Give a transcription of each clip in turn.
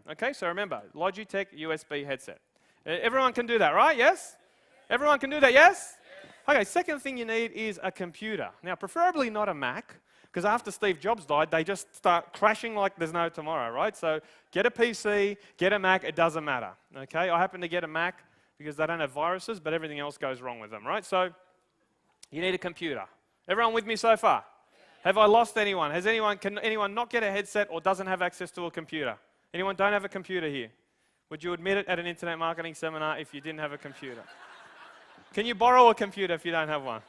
Okay, so remember, Logitech USB headset. Everyone can do that, right? Yes? Everyone can do that, yes? Okay, second thing you need is a computer. Now, preferably not a Mac, because after Steve Jobs died, they just start crashing like there's no tomorrow, right? So get a PC, get a Mac, it doesn't matter, okay? I happen to get a Mac because they don't have viruses, but everything else goes wrong with them, right? So you need a computer. Everyone with me so far? Have I lost anyone? Can anyone not get a headset or doesn't have access to a computer? Anyone don't have a computer here? Would you admit it at an internet marketing seminar if you didn't have a computer? Can you borrow a computer if you don't have one?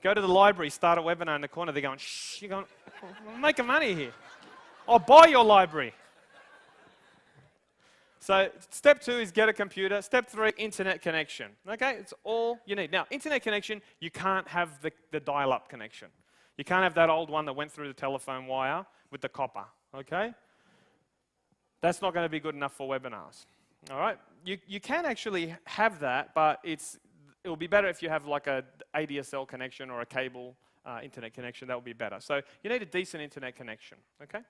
Go to the library, start a webinar in the corner. They're going, shh, you're going, I'm making money here. I'll buy your library. So step 2 is get a computer. Step 3, internet connection. Okay, it's all you need. Now, internet connection, you can't have the dial-up connection. You can't have that old one that went through the telephone wire with the copper, okay? That's not going to be good enough for webinars, all right? You can actually have that, but it will be better if you have like a ADSL connection or a cable internet connection. That will be better. So you need a decent internet connection, okay?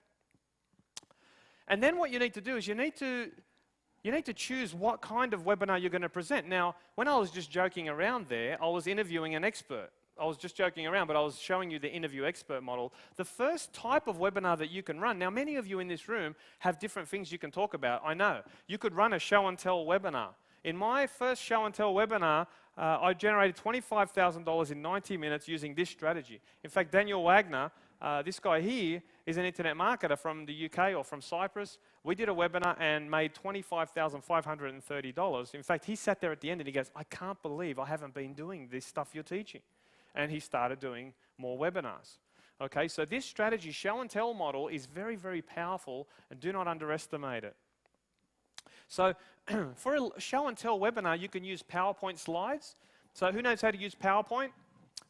And then what you need to do is you need to choose what kind of webinar you're going to present. Now, when I was just joking around there, I was interviewing an expert. I was just joking around, but I was showing you the interview expert model. The first type of webinar that you can run, now many of you in this room have different things you can talk about, I know. You could run a show and tell webinar. In my first show and tell webinar, I generated $25,000 in 90 minutes using this strategy. In fact, Daniel Wagner, this guy here, is an internet marketer from the UK or from Cyprus. We did a webinar and made $25,530. In fact, he sat there at the end and he goes, I can't believe I haven't been doing this stuff you're teaching. And he started doing more webinars. Okay, so this strategy, show and tell model, is very, very powerful, and do not underestimate it. So for a show and tell webinar, you can use PowerPoint slides. So who knows how to use PowerPoint?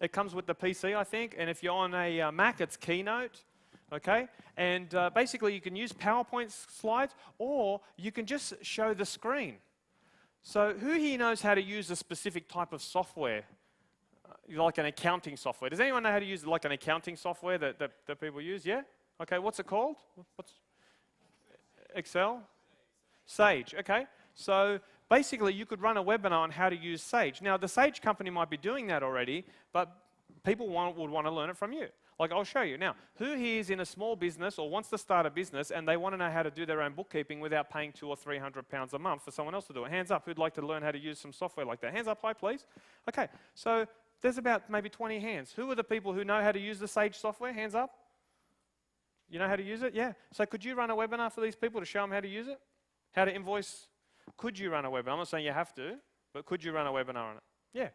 It comes with the PC, I think, and if you're on a Mac, it's Keynote. Okay, and basically you can use PowerPoint slides, or you can just show the screen. So who here knows how to use a specific type of software? Like an accounting software. Does anyone know how to use like an accounting software that people use? Yeah? Okay, what's it called? Excel? Sage, okay. So basically you could run a webinar on how to use Sage. Now the Sage company might be doing that already, but people would want to learn it from you. Like I'll show you. Now, who here is in a small business or wants to start a business and they want to know how to do their own bookkeeping without paying £200 or £300 a month for someone else to do it? Hands up, who'd like to learn how to use some software like that? Hands up high, please. Okay, so there's about maybe 20 hands. Who are the people who know how to use the Sage software? Hands up. You know how to use it? Yeah. So could you run a webinar for these people to show them how to use it? How to invoice? Could you run a webinar? I'm not saying you have to, but could you run a webinar on it? Yeah.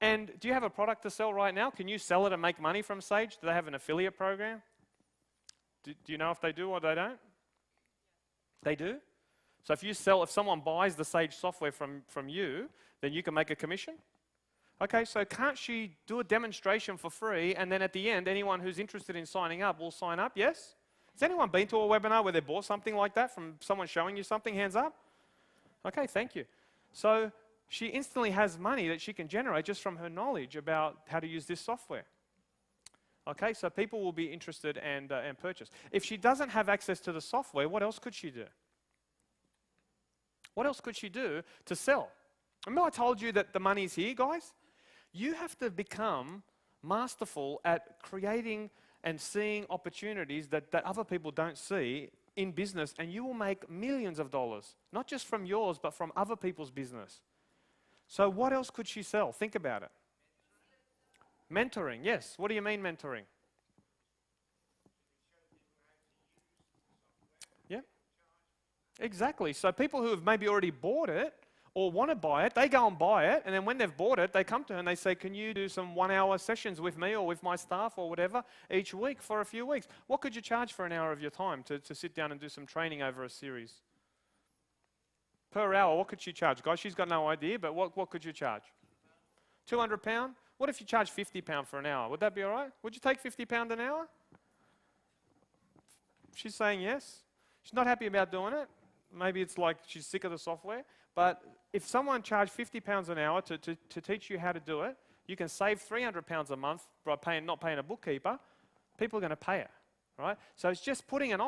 And do you have a product to sell right now? Can you sell it and make money from Sage? Do they have an affiliate program? Do you know if they do or they don't? They do? So if someone buys the Sage software from you, then you can make a commission? Okay, so can't she do a demonstration for free, and then at the end, anyone who's interested in signing up will sign up, yes? Has anyone been to a webinar where they bought something like that from someone showing you something? Hands up. Okay, thank you. So she instantly has money that she can generate just from her knowledge about how to use this software. Okay, so people will be interested and purchase. If she doesn't have access to the software, what else could she do? What else could she do to sell? Remember I told you that the money's here, guys? You have to become masterful at creating and seeing opportunities that other people don't see in business, and you will make millions of dollars, not just from yours, but from other people's business. So what else could she sell? Think about it. Mentoring, yes. What do you mean mentoring? Yeah, exactly. So people who have maybe already bought it or want to buy it, they go and buy it, and then when they've bought it, they come to her and they say, can you do some 1-hour sessions with me or with my staff or whatever each week for a few weeks? What could you charge for an hour of your time to sit down and do some training over a series? Per hour, what could she charge? Guys, she's got no idea, but what could you charge? £200? What if you charge £50 for an hour? Would that be all right? Would you take £50 an hour? She's saying yes. She's not happy about doing it. Maybe it's like she's sick of the software. But if someone charged £50 an hour to teach you how to do it, you can save £300 a month by not paying a bookkeeper. People are going to pay it, right? So it's just putting an